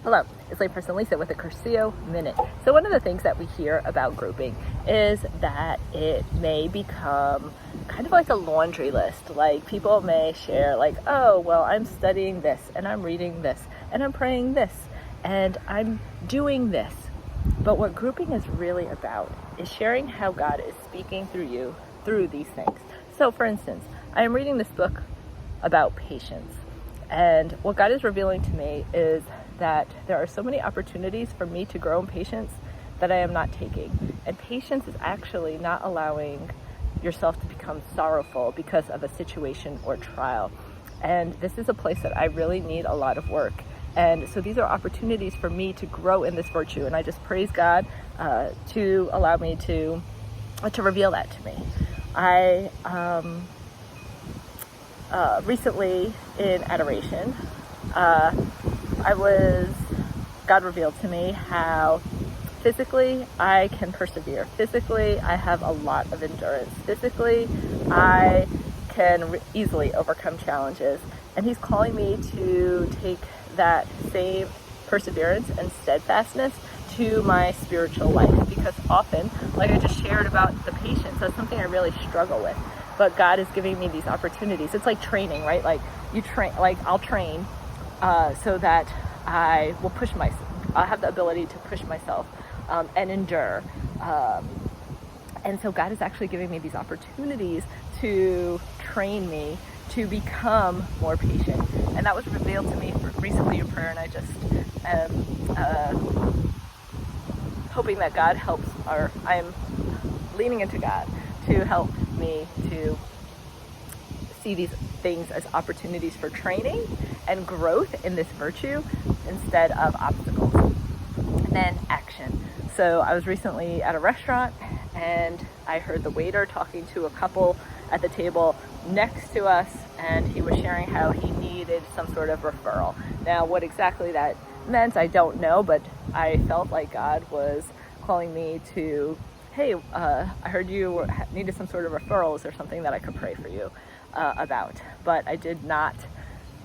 Hello, it's layperson Lisa with the Cursillo Minute. So one of the things that we hear about grouping is that it may become kind of like a laundry list. Like people may share like, oh, well, I'm studying this and I'm reading this and I'm praying this and I'm doing this. But what grouping is really about is sharing how God is speaking through you through these things. So for instance, I am reading this book about patience. And what God is revealing to me is that there are so many opportunities for me to grow in patience that I am not taking. And patience is actually not allowing yourself to become sorrowful because of a situation or trial. And this is a place that I really need a lot of work. And so these are opportunities for me to grow in this virtue. And I just praise God to allow me to reveal that to me. I recently in adoration, God revealed to me how physically I can persevere. Physically, I have a lot of endurance. Physically, I can easily overcome challenges. And He's calling me to take that same perseverance and steadfastness to my spiritual life. Because often, like I just shared about the patience, that's something I really struggle with. But God is giving me these opportunities. It's like training, right? Like you train, like I'll train so that I will push myself. I have the ability to push myself and endure. And so God is actually giving me these opportunities to train me to become more patient. And that was revealed to me recently in prayer. And I just am hoping that God helps, or I'm leaning into God to help me to see these things as opportunities for training and growth in this virtue instead of obstacles. And then action. So I was recently at a restaurant and I heard the waiter talking to a couple at the table next to us, and he was sharing how he needed some sort of referral. Now, what exactly that meant, I don't know, but I felt like God was calling me to, hey, I heard you needed some sort of referrals or something that I could pray for you about. But I did not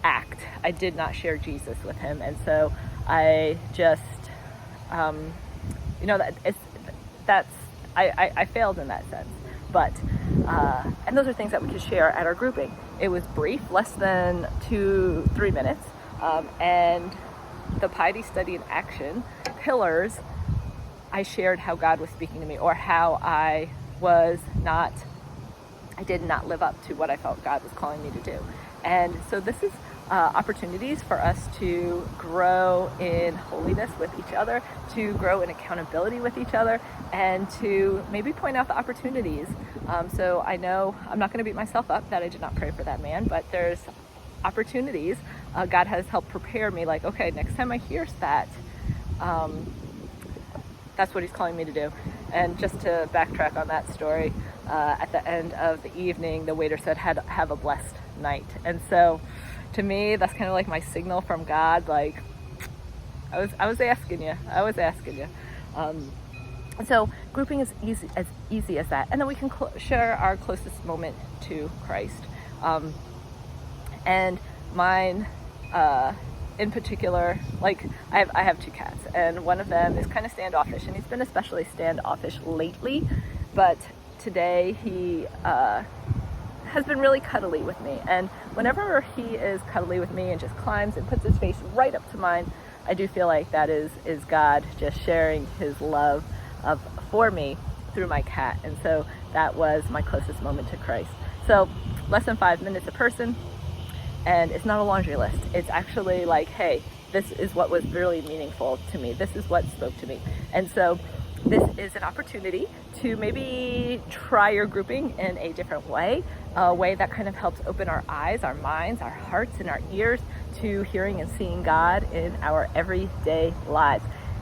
act. I did not share Jesus with him. And so I just, I failed in that sense. But, and those are things that we could share at our grouping. It was brief, less than 2-3 minutes. And the piety, study, and action pillars, I shared how God was speaking to me, or how I did not live up to what I felt God was calling me to do. And so this is opportunities for us to grow in holiness with each other, to grow in accountability with each other, and to maybe point out the opportunities. So I know I'm not going to beat myself up that I did not pray for that man, but there's opportunities. God has helped prepare me, like, okay, next time I hear that, that's what He's calling me to do. And just to backtrack on that story, at the end of the evening, the waiter said, have a blessed night. And so to me, that's kind of like my signal from God, like, I was asking you. So grouping is easy as that. And then we can share our closest moment to Christ. And mine, in particular, like I have 2 cats, and one of them is kind of standoffish, and he's been especially standoffish lately, but today he has been really cuddly with me. And whenever he is cuddly with me and just climbs and puts his face right up to mine, I do feel like that is God just sharing His love for me through my cat. And so that was my closest moment to Christ. So less than 5 minutes a person. And it's not a laundry list. It's actually like, hey, this is what was really meaningful to me. This is what spoke to me. And so this is an opportunity to maybe try your grouping in a different way, a way that kind of helps open our eyes, our minds, our hearts, and our ears to hearing and seeing God in our everyday lives.